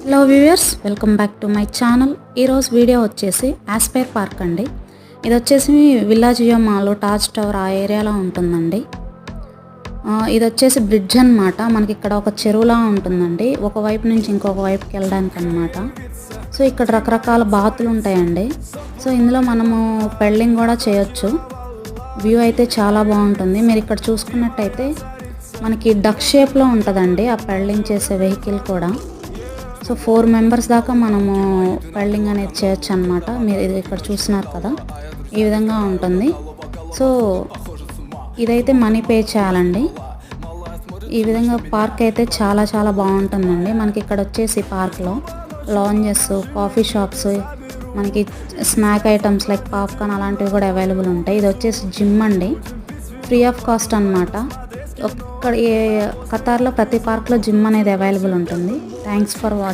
Hello viewers, welcome back to my channel. ఈరోజు video వచ్చేసి Aspire park అండి. ఇది వచ్చేసి విల్లాజియో మాల్ టార్చ్ టవర్ ఆ ఏరియాలో ఉంటుందండి. ఇది వచ్చేసి బ్రిడ్జ్ అనమాట. మనకి ఇక్కడ ఒక చెరువులా ఉంటుందండి, ఒకవైపు నుంచి ఇంకొక వైపుకి వెళ్ళడానికి అనమాట. సో ఇక్కడ రకరకాల బాతులు ఉంటాయండి. సో ఇందులో మనము పెళ్ళింగ్ కూడా చేయొచ్చు. వ్యూ అయితే చాలా బాగుంటుంది. మీరు ఇక్కడ చూసుకున్నట్టయితే మనకి డక్ షేప్లో ఉంటుందండి ఆ పెళ్ళింగ్ చేసే వెహికల్ కూడా. సో 4 మెంబర్స్ దాకా మనము పెళ్ళింగ్ అనేది చేయొచ్చు అనమాట. మీరు ఇది ఇక్కడ చూస్తున్నారు కదా, ఈ విధంగా ఉంటుంది. సో ఇదైతే మనీ పే చేయాలండి. ఈ విధంగా పార్క్ అయితే చాలా చాలా బాగుంటుందండి. మనకి ఇక్కడ వచ్చేసి పార్క్లో లాంజెస్, కాఫీ షాప్స్, మనకి స్నాక్ ఐటమ్స్ లైక్ పాప్కార్న్ అలాంటివి కూడా అవైలబుల్ ఉంటాయి. ఇది వచ్చేసి జిమ్ అండి, ఫ్రీ ఆఫ్ కాస్ట్ అనమాట. ఖతార్లో ప్రతి పార్క్లో జిమ్ అనేది అవైలబుల్ ఉంటుంది. Thanks for watching.